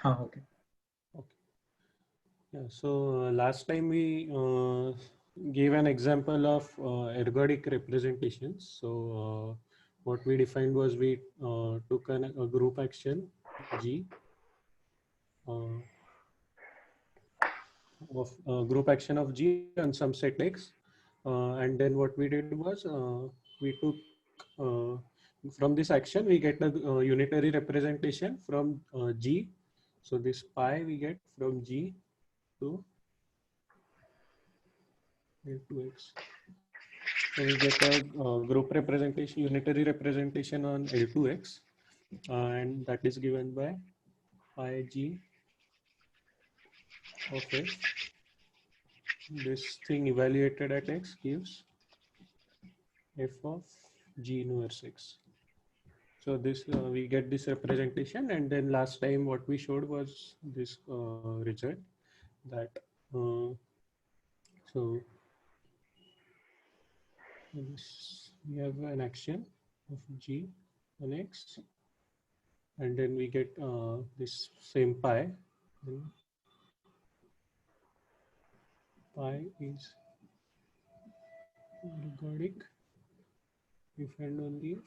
Okay. Okay. Yeah. So last time we gave an example of ergodic representations. So what we defined was we took a group action G uh, of group action of G on some set X, and then what we did was we took uh, from this action we get a unitary representation from G. So this pi we get from G to L2X. So we get a group representation, unitary representation on L2X, and that is given by pi G of F. This thing evaluated at X gives F of G inverse X. So this we get this representation, and then last time what we showed was this result that uh, so this, we have an action of G on X, and then we get this same pi. And pi is ergodic if and only if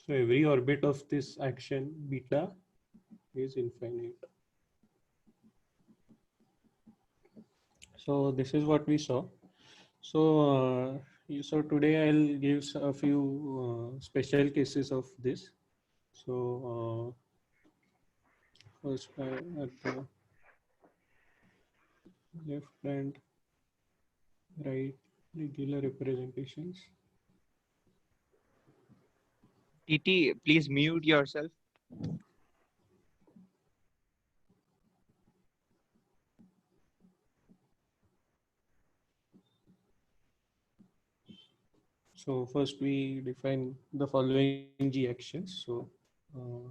so every orbit of this action beta is infinite. So this is what we saw. So, so today I'll give a few special cases of this. So, first at the left and right regular representations. TT, please mute yourself. So first we define the following G actions. So, uh,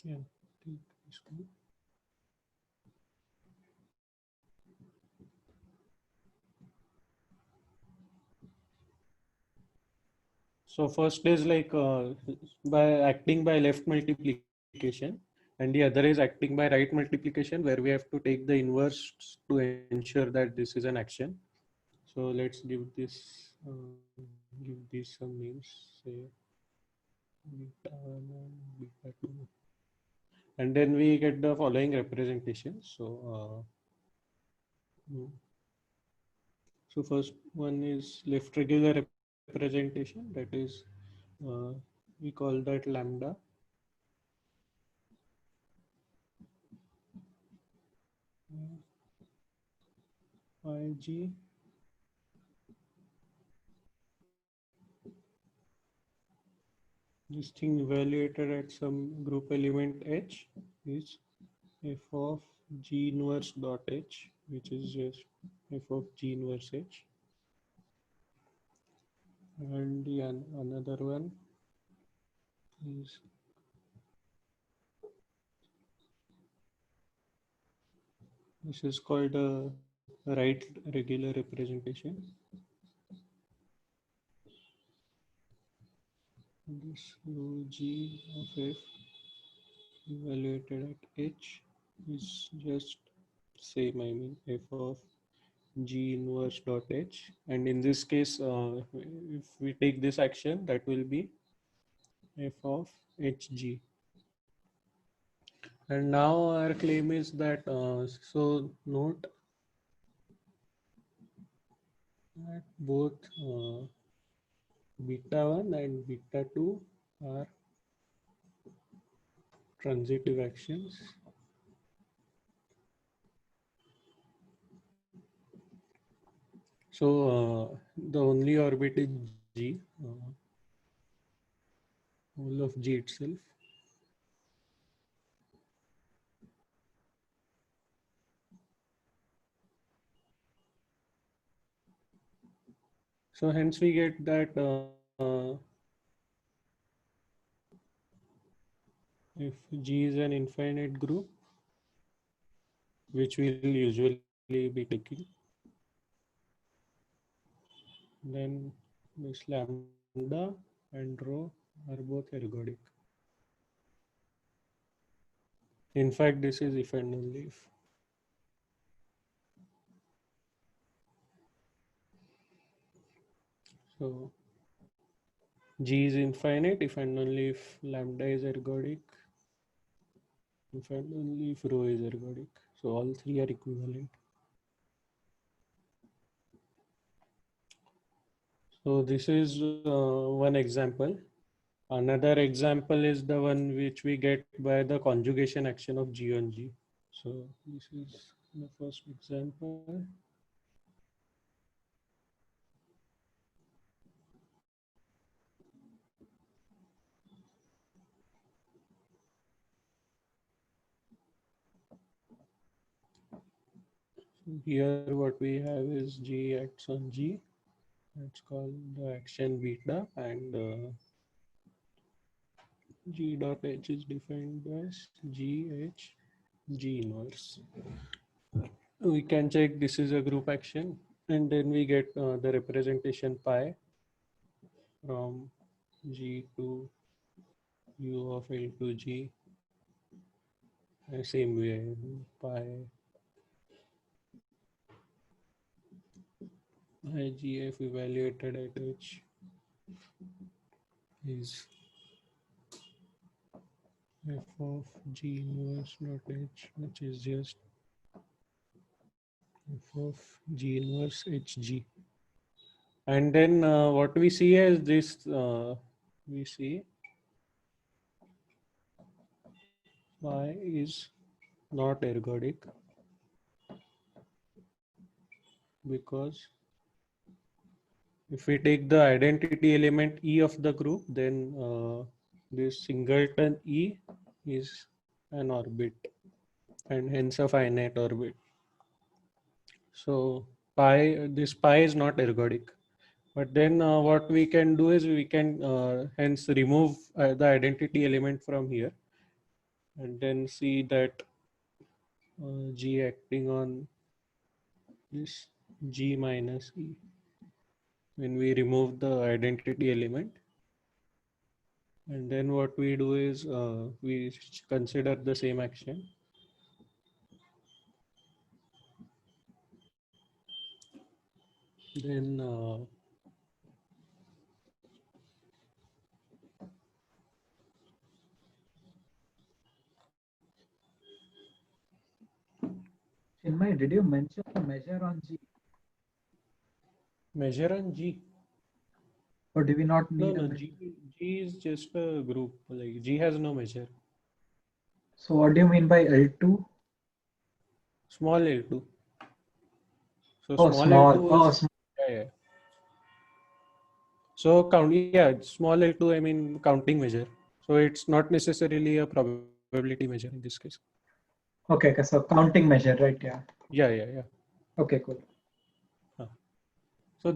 yeah, take this one. So first is like by acting by left multiplication, and the other is acting by right multiplication, where we have to take the inverse to ensure that this is an action. So let's give this give these some names. Say beta 1 and beta 2, and then we get the following representation. So so first one is left regular representation. That is uh, we call that lambda. Ig. This thing evaluated at some group element H is f of G inverse dot H, which is just f of G inverse H. And the another one is this is called a right regular representation. This rho G of F evaluated at H is just same, I mean f of G inverse dot H, and in this case if we take this action, that will be f of Hg. And now our claim is that so note that both beta 1 and beta 2 are transitive actions. So the only orbit is G, whole of G itself. So hence we get that if G is an infinite group, which we'll usually be taking, then this lambda and rho are both ergodic. In fact, this is if and only if. So G is infinite if and only if lambda is ergodic, if and only if rho is ergodic. So all three are equivalent. So this is one example. Another example is the one which we get by the conjugation action of G on G. So this is the first example. Here what we have is G acts on G. It's called the action beta, and G dot H is defined as G H G inverse. We can check this is a group action, and then we get the representation pi from G to U of L to G. Same way, pi IGF evaluated at H is f of G inverse dot H, which is just f of G inverse HG. And then what we see is this, we see phi is not ergodic because if we take the identity element E of the group, then this singleton E is an orbit and hence a finite orbit. So this pi is not ergodic. But then what we can do is we can hence remove the identity element from here and then see that G acting on this G minus E. When we remove the identity element, and then what we do is we consider the same action. Then Chinmay, did you mention the measure on G? measure on G. Or do we not No, need a no, measure? G is just a group. Like G has no measure. So what do you mean by L2? Small L2. So Oh, small small. L2 Oh, is yeah. So small L2, I mean counting measure. So it's not necessarily a probability measure in this case. okay, okay. So counting measure, right? Yeah. Yeah. Okay, cool. So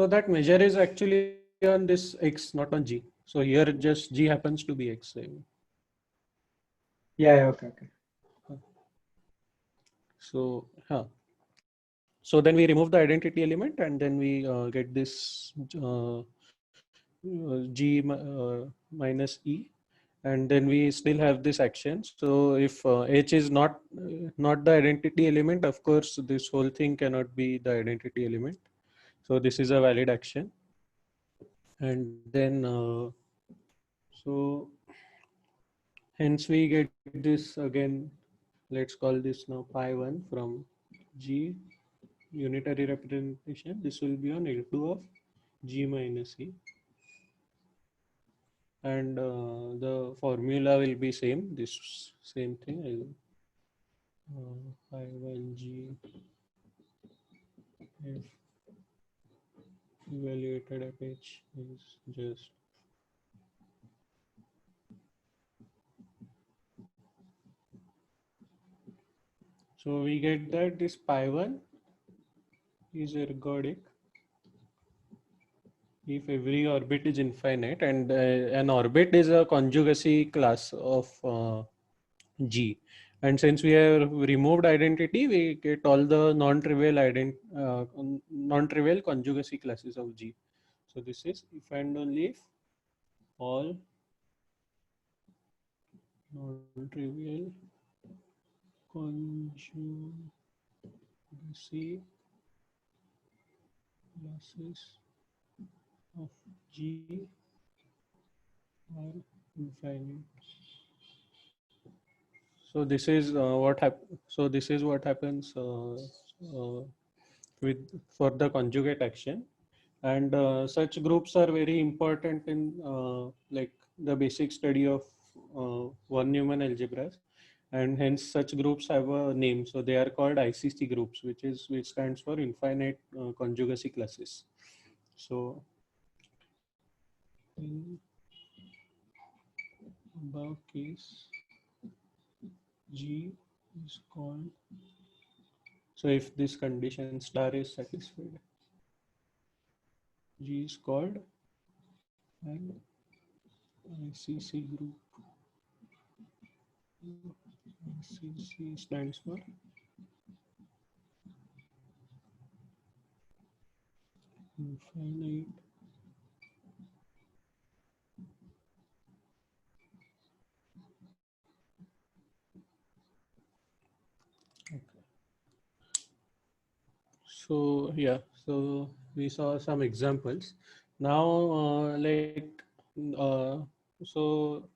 that measure is actually on this X, not on G. So here just G happens to be X. I mean. Yeah, okay, okay. So so then we remove the identity element and then we get this G minus E, and then we still have this action. So if H is not the identity element, of course this whole thing cannot be the identity element. So this is a valid action. And then so hence we get this again. Let's call this now pi1 from G unitary representation. This will be on L2 of G minus E. And the formula will be same, this same thing. I1G if evaluated at H is just so we get that this pi1 is ergodic if every orbit is infinite, and an orbit is a conjugacy class of G. And since we have removed identity, we get all the non-trivial conjugacy classes of G. So this is if and only if all non-trivial conjugacy classes of G are infinite. So this is what happens with for the conjugate action, and such groups are very important in like the basic study of von Neumann algebras, and hence such groups have a name. So they are called ICC groups, which stands for infinite conjugacy classes. So in above case, G is called. So if this condition star is satisfied, G is called an ICC group. ICC stands for infinite So yeah, so we saw some examples. Now, uh, so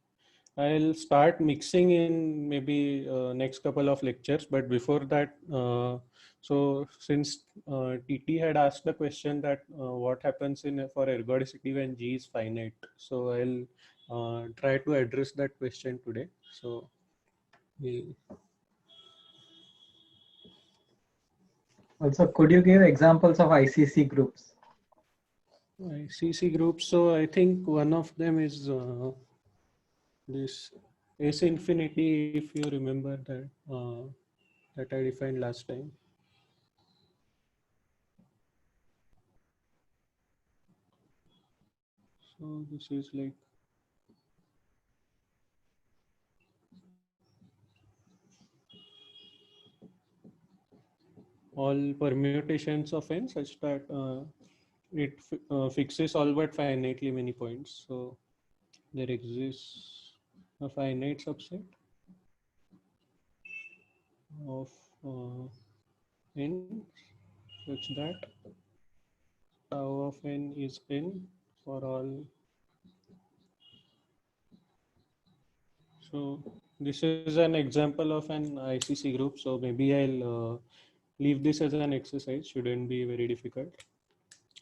I'll start mixing in maybe next couple of lectures. But before that, so since TT had asked the question that what happens in for ergodicity when G is finite, so I'll try to address that question today. So we Also, could you give examples of ICC groups? ICC groups. So I think one of them is this S infinity, if you remember that that I defined last time. So this is like all permutations of n such that it fixes all but finitely many points. So there exists a finite subset of n such that tau of n is n for all. So this is an example of an ICC group. So maybe I'll leave this as an exercise. Shouldn't be very difficult.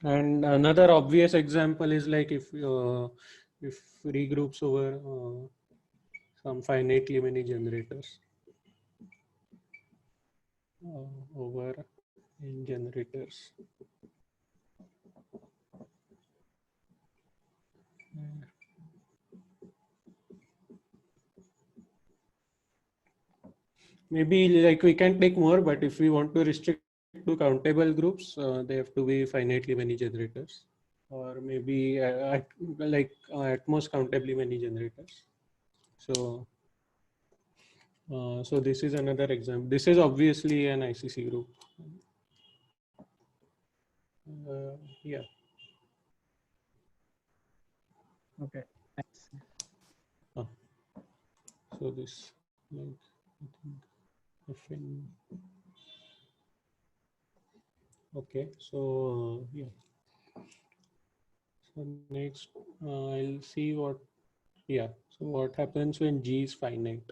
And another obvious example is like if regroups over some finitely many generators over n generators. Maybe like we can take more, but if we want to restrict to countable groups, they have to be finitely many generators, or maybe at most countably many generators. So, so this is another example. This is obviously an ICC group. Yeah. Okay, thanks. So this, like, I think FN. Okay. So yeah. So next, I'll see what. Yeah. So what happens when G is finite?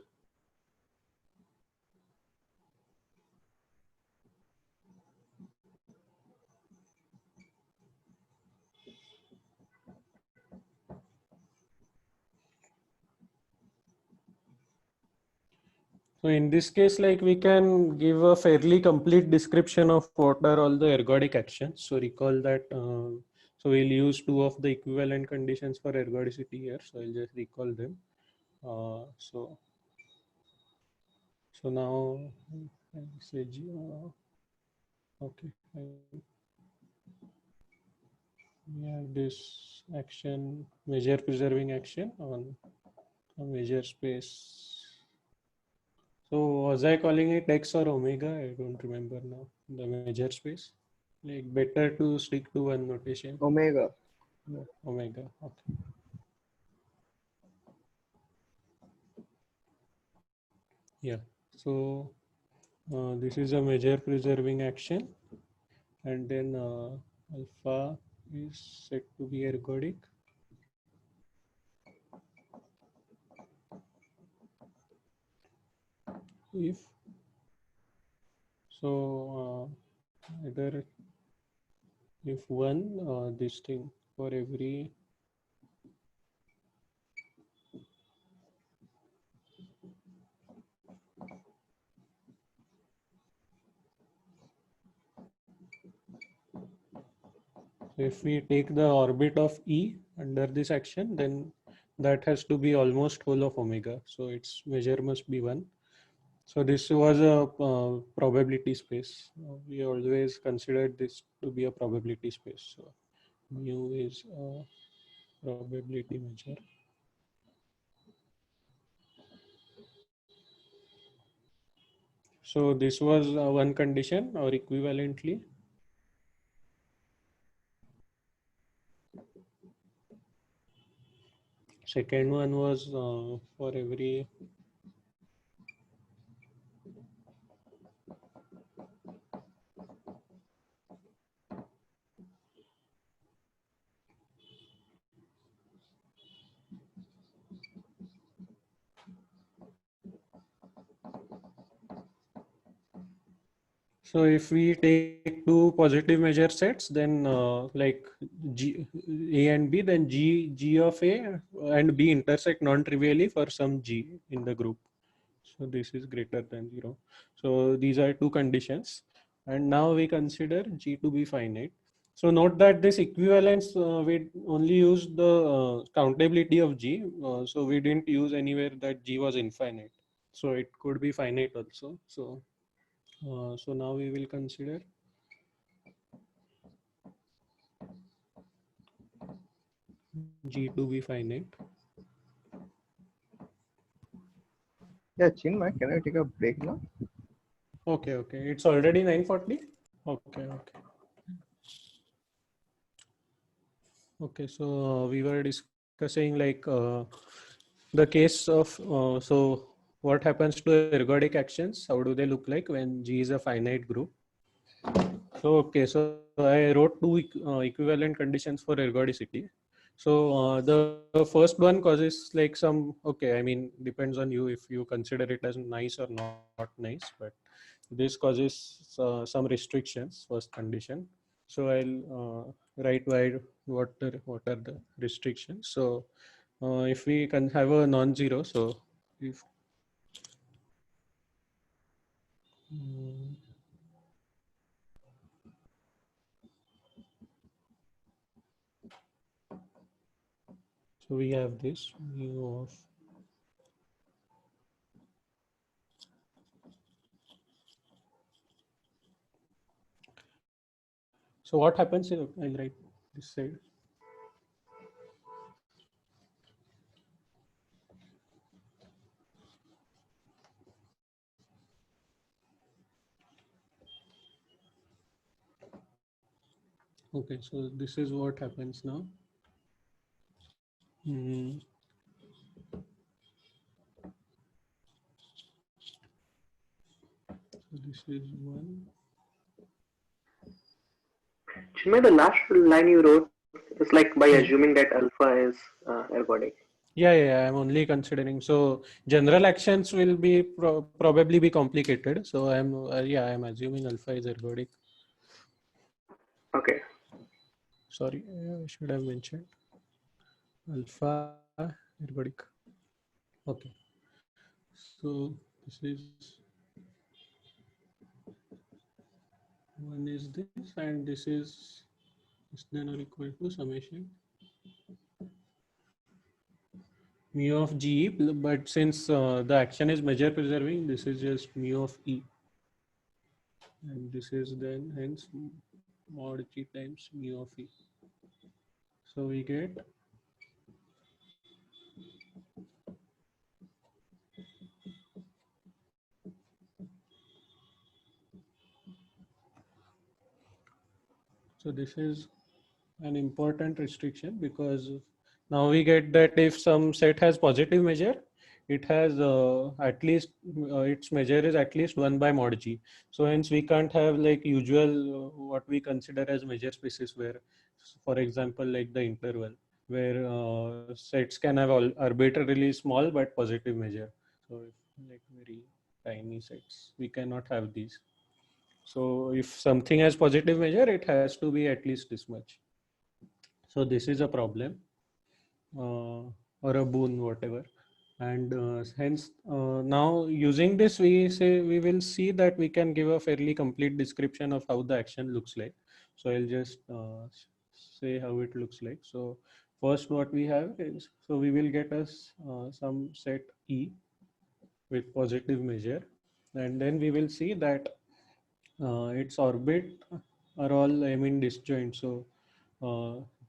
So in this case, like we can give a fairly complete description of what are all the ergodic actions. So recall that, so we'll use two of the equivalent conditions for ergodicity here. So I'll just recall them. So now I'll say G, okay. we have this action, measure preserving action on a measure space. So was I calling it X or omega? I don't remember now. The measure space. Like better to stick to one notation. Omega. No, omega. Okay. Yeah. So this is a measure preserving action, and then alpha is set to be ergodic. If so, either if one this thing for every if we take the orbit of E under this action, then that has to be almost whole of omega. So its measure must be one. So this was a probability space. We always considered this to be a probability space. So mu is a probability measure. So this was one condition, or equivalently. Second one was for every so if we take two positive measure sets, then like G, A and B, then G of A and B intersect non-trivially for some G in the group. So this is greater than 0. So these are two conditions. And now we consider G to be finite. So note that this equivalence, we only use the countability of G. So we didn't use anywhere that G was infinite. So it could be finite also. So now we will consider G to be finite. Yeah, Chinmay, can I take a break now? Okay, okay. It's already 9:40. Okay, okay. Okay, so we were discussing like the case of so what happens to ergodic actions? How do they look like when G is a finite group? So okay, so I wrote two equivalent conditions for ergodicity. So the first one causes like some, okay, I mean depends on you if you consider it as nice or not nice, but this causes some restrictions. First condition. So I'll write what are the restrictions. So if we can have a non-zero, so if mm, so we have this mu of so what happens if I'll write this side. Okay, so this is what happens now. Mm, so this is one. Chinmay, the last line you wrote is like by assuming that alpha is ergodic. Yeah, I'm only considering. So general actions will be probably be complicated. So I'm assuming alpha is ergodic. Okay. Sorry, I should have mentioned alpha ergodic. Okay. So this is one is this and this is less than or equal to summation mu of G, but since the action is measure preserving, this is just mu of E. And this is then hence mod G times mu of E. So we get so this is an important restriction, because now we get that if some set has positive measure, it has at least its measure is at least 1 by mod g. So hence we can't have like usual what we consider as measure spaces, where for example like the interval, where sets can have all arbitrarily small but positive measure. So like very tiny sets, we cannot have these. So if something has positive measure, it has to be at least this much. So this is a problem, or a boon, whatever. And hence now using this, we will see that we can give a fairly complete description of how the action looks like. So I'll just say how it looks like. So first what we have is, so we will get us some set E with positive measure, and then we will see that its orbit are all, I mean, disjoint. So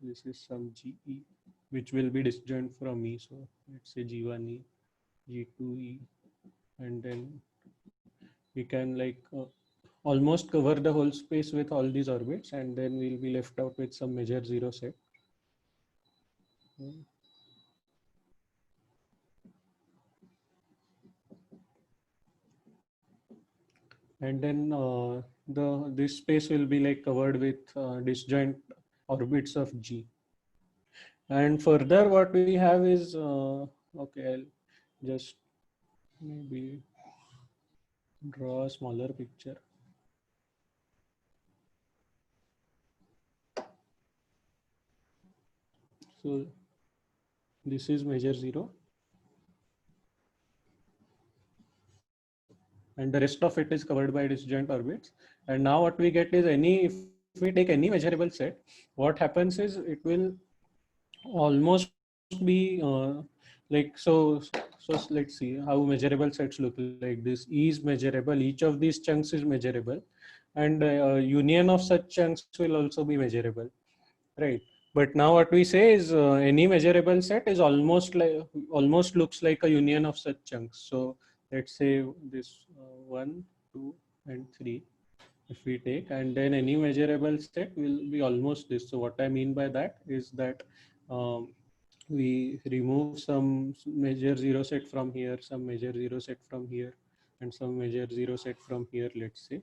this is some GE which will be disjoint from E. So let's say G1E, G2E, and then we can like almost cover the whole space with all these orbits, and then we'll be left out with some measure zero set. And then this space will be like covered with disjoint orbits of G. And further what we have is, okay, I'll just maybe draw a smaller picture. So this is measure zero, and the rest of it is covered by disjoint orbits. And now what we get is, if we take any measurable set, what happens is it will almost be like so. So let's see how measurable sets look like. This E is measurable. Each of these chunks is measurable, and union of such chunks will also be measurable, right? But now what we say is any measurable set is almost looks like a union of such chunks. So let's say this 1, 2, and 3. If we take, and then any measurable set will be almost this. So what I mean by that is that we remove some measure zero set from here, some measure zero set from here, and some measure zero set from here, let's say.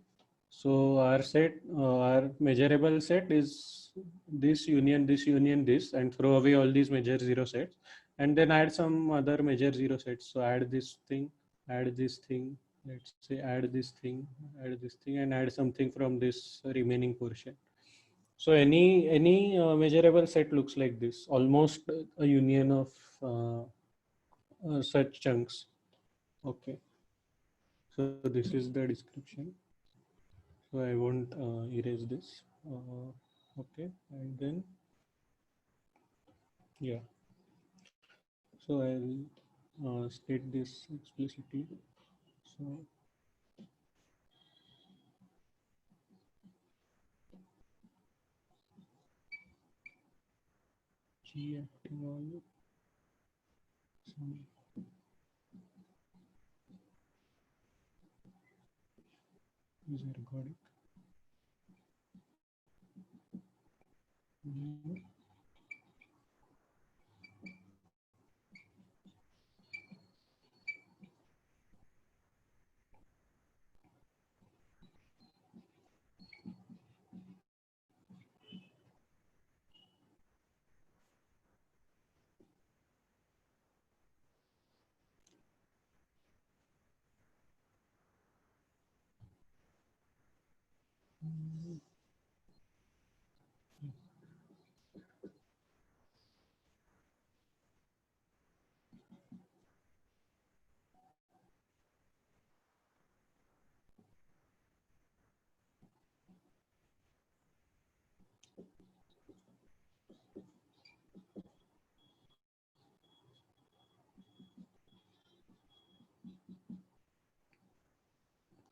So our set, our measurable set is this union, this, and throw away all these measure zero sets, and then add some other measure zero sets. So add this thing, add this thing, let's say add this thing, and add something from this remaining portion. So any measurable set looks like this, almost a union of such chunks. Okay. So this is the description. So I won't erase this. Okay, and then yeah. So I'll state this explicitly. So G acting on some is ergodic.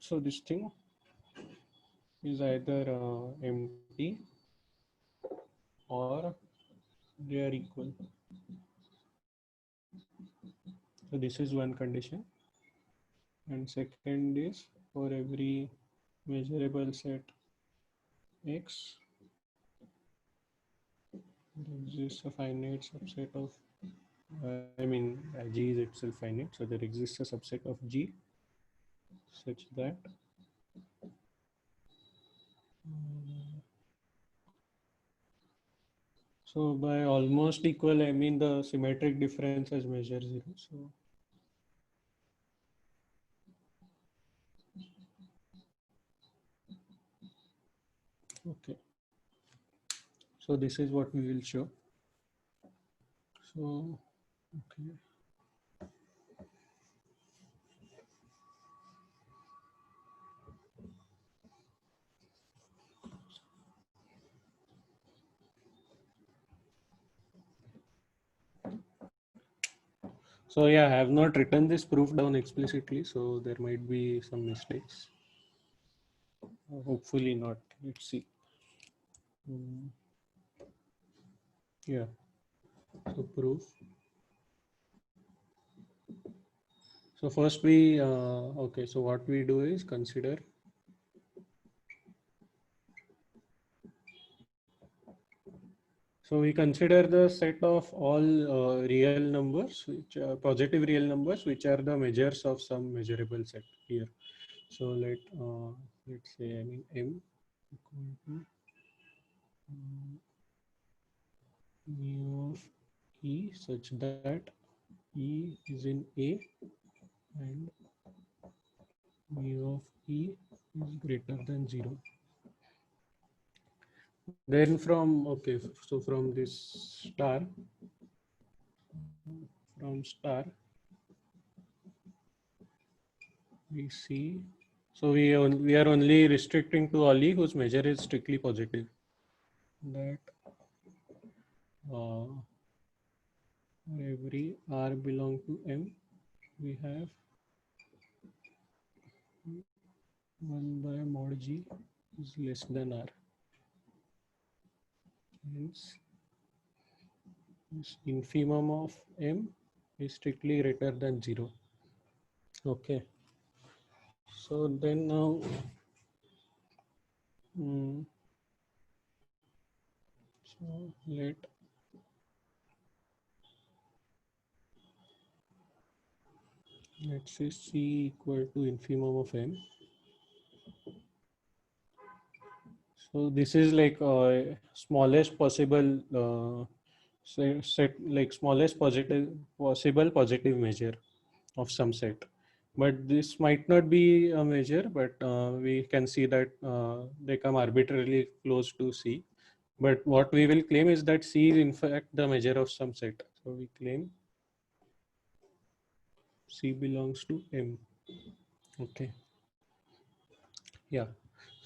So this thing is either empty or they are equal. So this is one condition. And second is for every measurable set X, there exists a finite subset of, G is itself finite. So there exists a subset of G such that so by almost equal, I mean the symmetric difference as measure 0. So okay. So this is what we will show. So okay. So yeah, I have not written this proof down explicitly, so there might be some mistakes. Hopefully not. Let's see. Yeah. So proof. So first we okay. So what we do is consider. So we consider the set of all real numbers, which are positive real numbers, which are the measures of some measurable set here. So let's say M equal to mu of E such that E is in A and mu of E is greater than 0. Then so from this star, we see, so we are only restricting to all E whose measure is strictly positive. That for every R belong to M, we have 1 by mod G is less than R. Hence, this infimum of M is strictly greater than 0. Okay. So then now, so let's say C equal to infimum of M. So this is like smallest possible set like smallest possible positive measure of some set. But this might not be a measure, but we can see that they come arbitrarily close to C. But what we will claim is that C is in fact the measure of some set. So we claim C belongs to M. Okay. Yeah.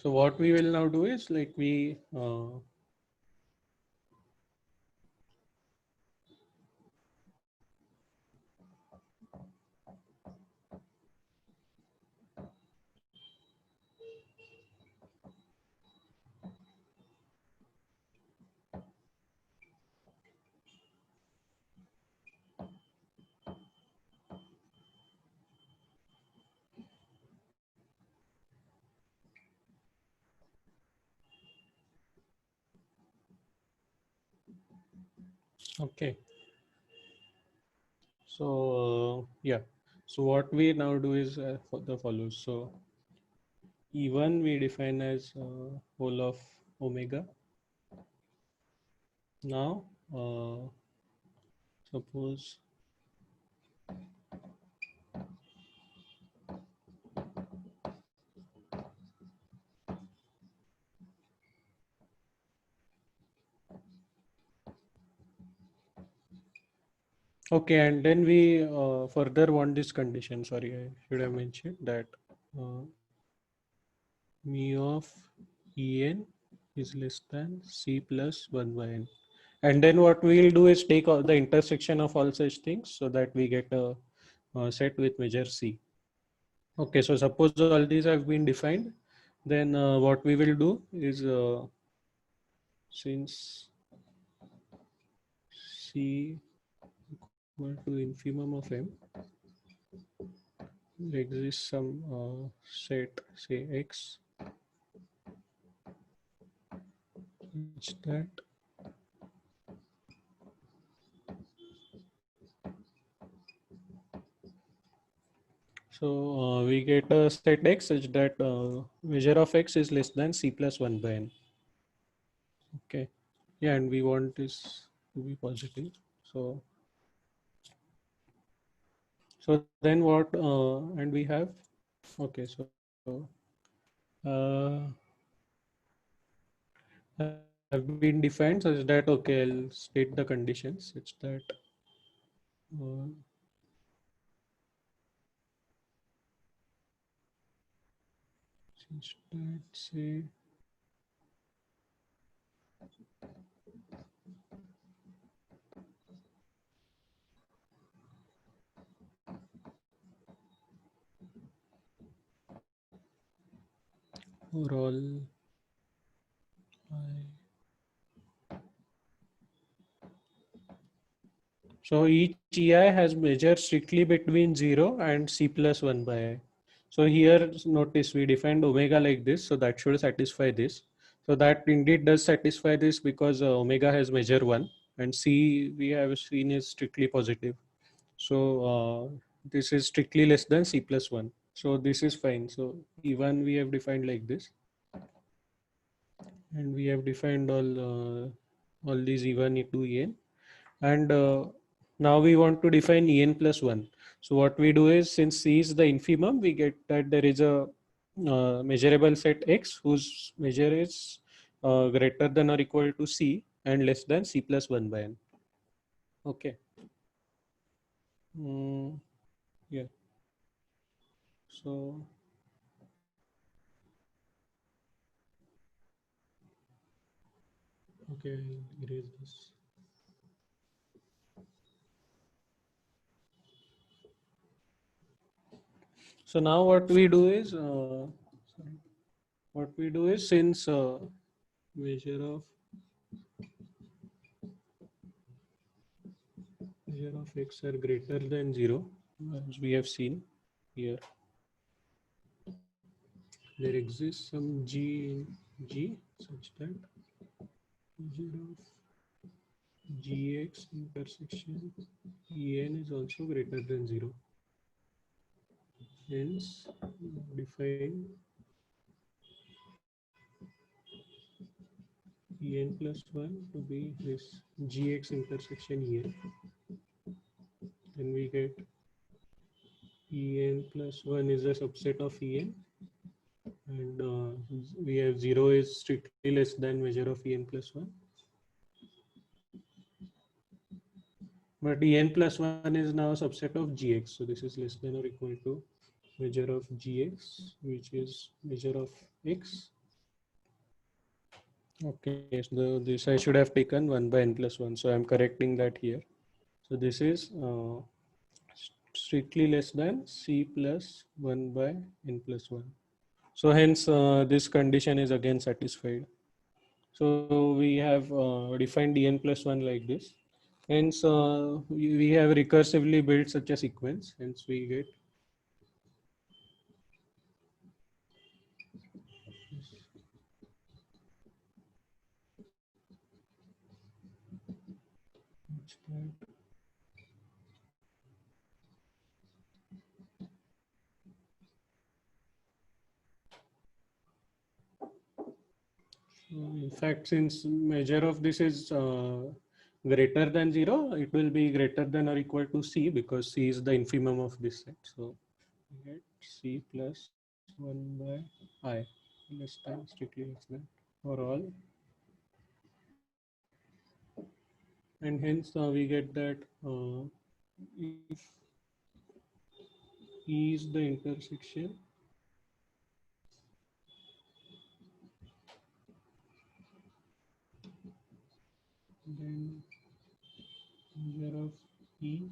So what we will now do is like we okay. So yeah. So what we now do is the follows. So E1 we define as whole of omega. Now suppose okay, and then we further want this condition. Sorry, I should have mentioned that mu of En is less than C plus 1 by N. And then what we will do is take all the intersection of all such things so that we get a set with measure C. Okay, so suppose all these have been defined, then what we will do is since C equal to infimum of M, there exists some set, say X, such that we get a set X such that measure of X is less than C plus 1 by N. Okay. Yeah, and we want this to be positive. So then what, and we have, okay, so uh, have been defined such that, okay, I'll state the conditions such that such that say for all so each EI has measured strictly between 0 and C plus 1 by I. So here notice we defined omega like this, so that should satisfy this. So that indeed does satisfy this because omega has measure 1 and C we have seen is strictly positive. So this is strictly less than C plus 1. So this is fine. So E1 we have defined like this. And we have defined all these E1, E2, En. And now we want to define En plus 1. So what we do is, since C is the infimum, we get that there is a measurable set X whose measure is greater than or equal to C and less than C plus 1 by N. Okay. Yeah. So okay, I'll erase this. So now what we do is, since measure of X are greater than 0, as we have seen here, there exists some G in G such that measure of Gx intersection En is also greater than 0. Hence, define En plus 1 to be this Gx intersection En. Then we get En plus 1 is a subset of En, and we have 0 is strictly less than measure of En plus 1. But En plus 1 is now a subset of Gx. So this is less than or equal to measure of Gx, which is measure of X. Okay, so this I should have taken 1 by N plus 1. So I'm correcting that here. So this is strictly less than C plus 1 by N plus 1. So hence this condition is again satisfied. So we have defined En plus 1 like this. Hence we have recursively built such a sequence. Hence we get in fact, since measure of this is greater than 0, it will be greater than or equal to C because C is the infimum of this set. So we get C plus 1 by I less than, strictly less than for all. And hence we get that if E is the intersection then measure of E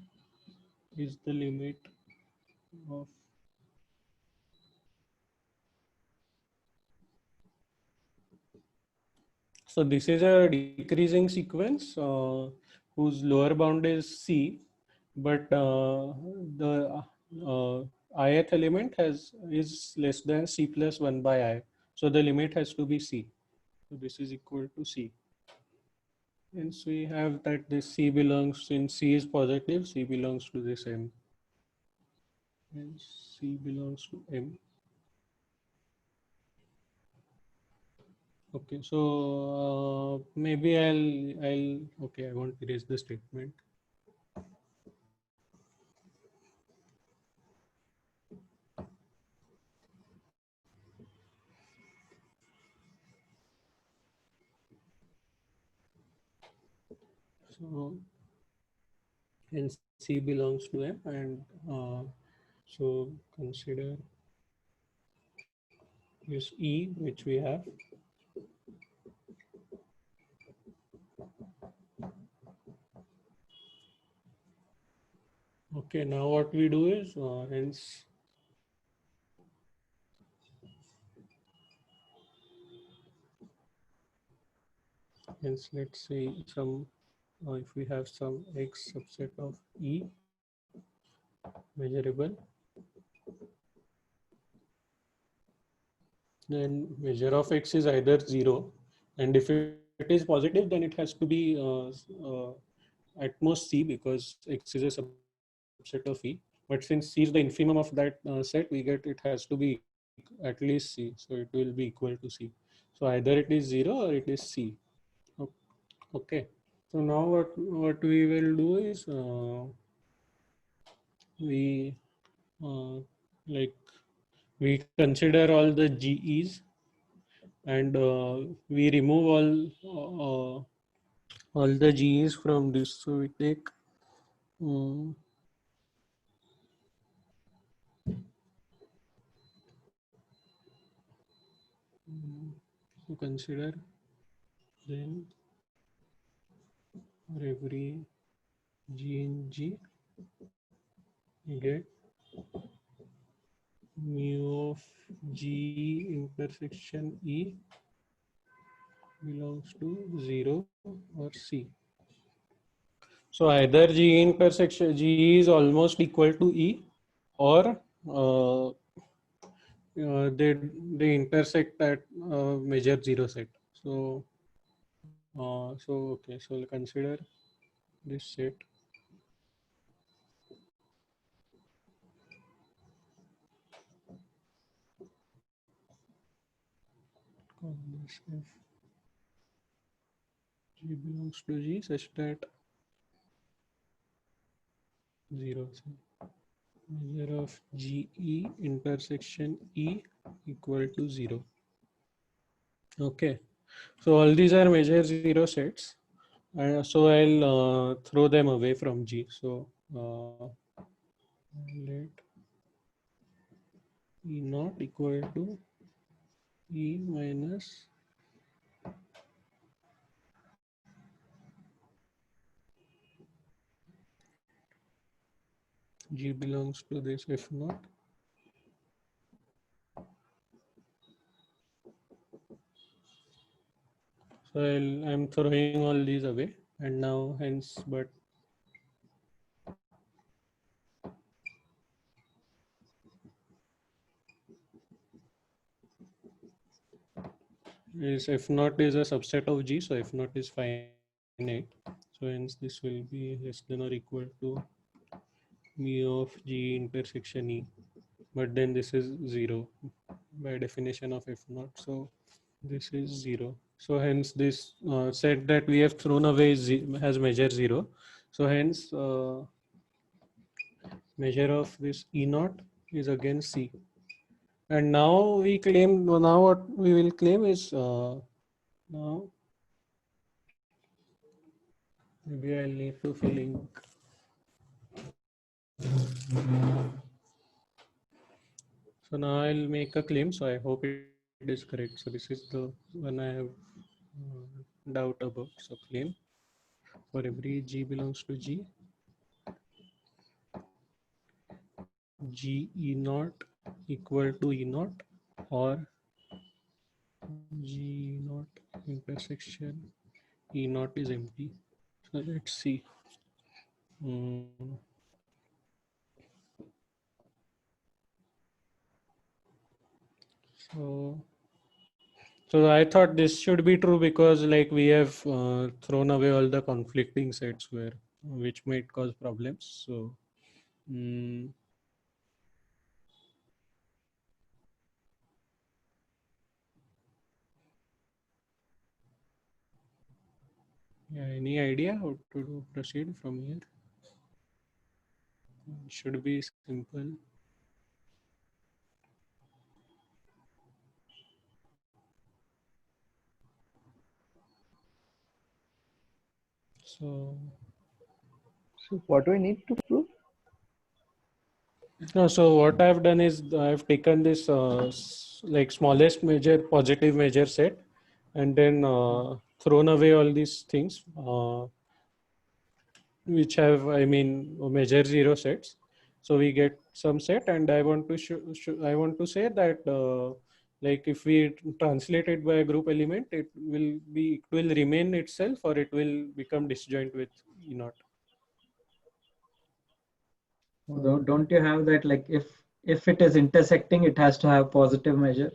is the limit of so this is a decreasing sequence whose lower bound is C, but the ith element is less than C plus 1 by I. So the limit has to be C. So this is equal to C. Hence we have that this C belongs, since C is positive, C belongs to this M. Hence C belongs to M. Okay, so maybe okay, I won't erase the statement. So hence C belongs to M, and so consider this E, which we have. Okay, now what we do is hence let's say some if we have some X subset of E measurable, then measure of X is either 0, and if it is positive, then it has to be at most C, because X is a subset of E. But since C is the infimum of that set, we get it has to be at least C, so it will be equal to C. So either it is 0 or it is C. Okay. So now what we will do is we like we consider all the GEs, and we remove all the GEs from this. So we take so consider then for every G in G we get mu of G intersection E belongs to 0 or C. So either G intersection G is almost equal to E, or they intersect at measure 0 set. So okay, so we'll consider this set. Call this if G belongs to G such that 0. So measure of GE intersection E equal to 0. Okay, so all these are measure 0 sets. So I'll throw them away from G. So let E naught equal to E minus G belongs to this F naught. So I'm throwing all these away, and now hence, but is F naught is a subset of G, so F naught is finite. So hence this will be less than or equal to mu of G intersection E. But then this is 0 by definition of F naught. So this is 0. So hence this set that we have thrown away has measure 0. So hence measure of this E naught is again C. And now we claim, now what we will claim is now maybe I'll need to fill in. So now I'll make a claim. So I hope it is correct. So this is the one I have doubt about. So claim for every G belongs to G, G E naught equal to E naught, or G naught intersection E naught is empty. So let's see. Mm. So, so I thought this should be true because like we have thrown away all the conflicting sets where which might cause problems. So, mm, yeah, any idea how to proceed from here? It should be simple. So, So what do we need to prove? no, so what I've done is I've taken this like smallest major positive measure set and then thrown away all these things which have, I mean, measure zero sets. So we get some set, and I want to I want to say that like if we translate it by a group element, it will remain itself or it will become disjoint with E naught. Don't you have that, like if it is intersecting, it has to have positive measure.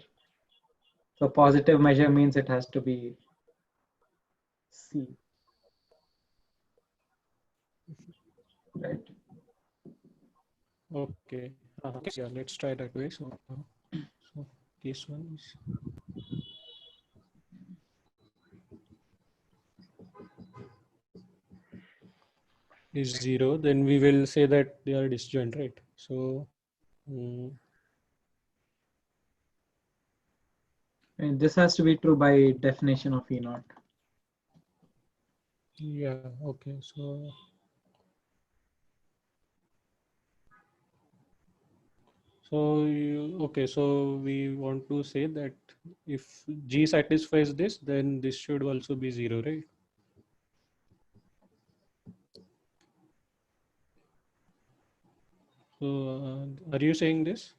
So positive measure means it has to be C, right? Okay. Okay. Yeah, let's try that way. So, so this one is zero. Then we will say that they are disjoint, right? So, mm, And this has to be true by definition of E naught. yeah. Okay. Okay, so we want to say that if G satisfies this, then this should also be zero, right? So are you saying this?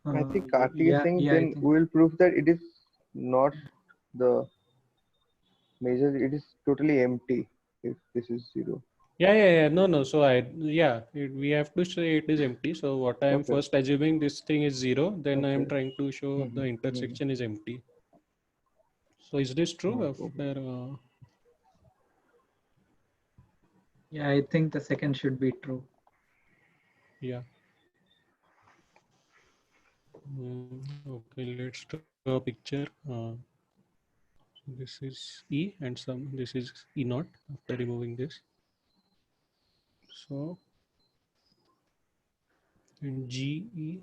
I think Karthik is saying Yeah, I then think. we will prove that it is not the measure, it is totally empty if this is zero. Yeah. No. So we have to say it is empty. So what I am Okay. first assuming this thing is zero, then I am Okay. trying to show the intersection is empty. So is this true after? Yeah, I think the second should be true. Yeah. Okay, let's draw a picture. This is E and this is E naught after removing this. So in GE,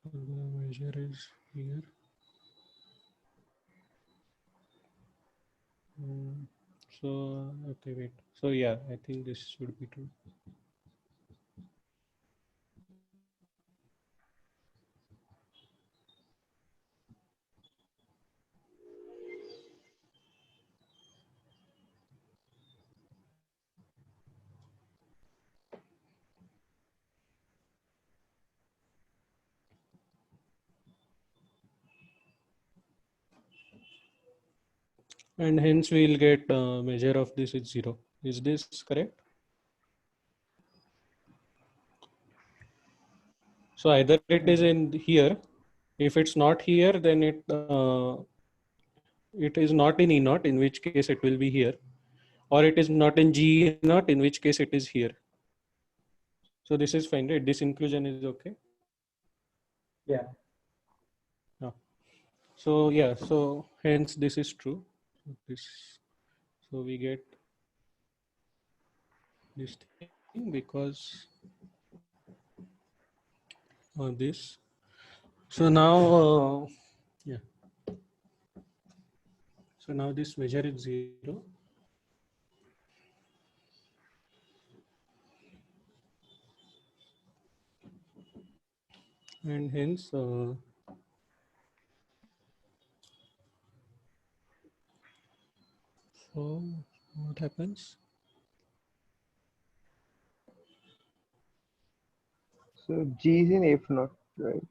the measure is here. So okay, wait. So yeah, I think this should be true. And hence we'll get measure of this is zero. Is this correct? So either it is in here. If it's not here, then it is not in E naught, in which case it will be here, or it is not in G naught, in which case it is here. So this is fine, right? This inclusion is okay. Yeah. So yeah, so hence this is true. So we get this thing because this. So now, yeah. So now this measure is zero. And hence, so what happens? So G is in F naught, right?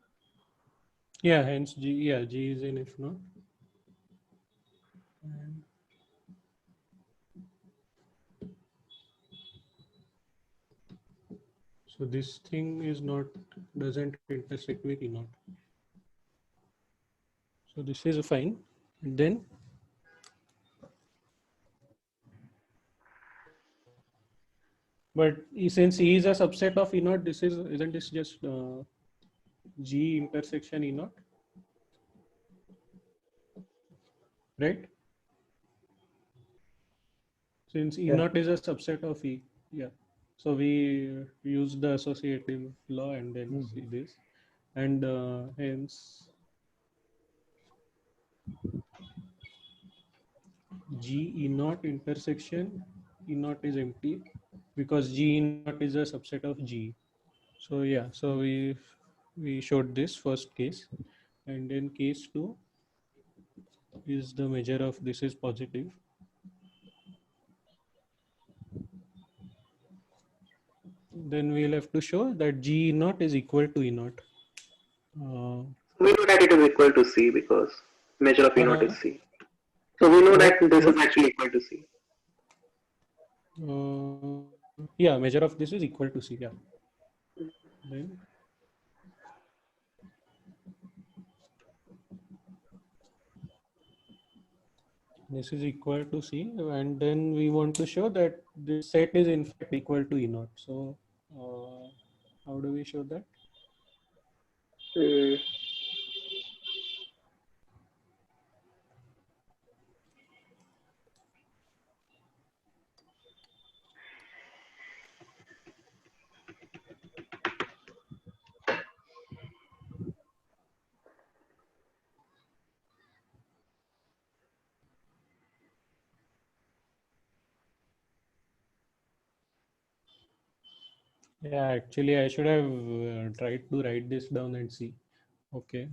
Yeah, hence G. Yeah, G is in if not. And so this thing is not doesn't intersect with E naught. So this is fine. And then but since E is a subset of E naught, this is isn't this just G intersection E naught, right? Since E Yeah. naught is a subset of E, yeah. So we use the associative law and then see this, and hence G E naught intersection E naught is empty because G E naught is a subset of G. So yeah, so we showed this first case, and then case 2 is the measure of this is positive. Then we'll have to show that G E naught is equal to E naught. We know that it is equal to C because measure of E naught is C. So we know that this is actually equal to C. Yeah, measure of this is equal to C. Yeah. Then this is equal to C, and then we want to show that this set is in fact equal to E naught. So how do we show that? Hmm. Yeah, actually, I should have tried to write this down and see. Okay.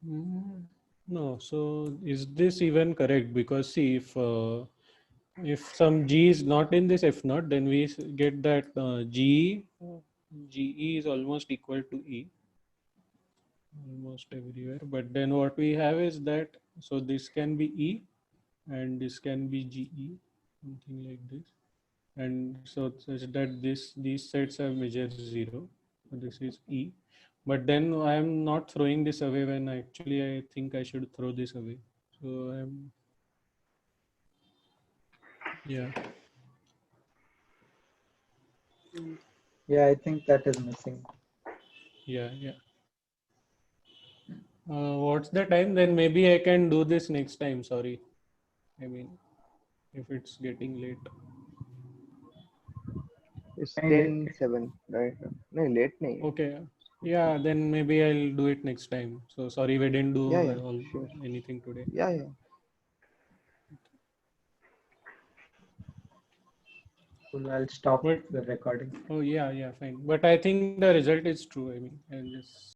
No, so is this even correct? Because see, if some G is not in this F naught, then we get that GE is almost equal to E almost everywhere. But then what we have is that, so this can be E and this can be GE, something like this. And so such that these sets have measure 0. So this is E. But then I am not throwing this away when actually I think I should throw this away. So I'm, yeah. Yeah, I think that is missing. Yeah. What's the time? Then maybe I can do this next time. Sorry. I mean, if it's getting late. It's Hey, 10:07 right now. No, late nahi. Okay. Yeah, then maybe I'll do it next time. So sorry we didn't do Yeah, sure. anything today. Yeah. Cool, I'll stop But the recording. oh yeah, fine. But I think the result is true. I mean, I'll just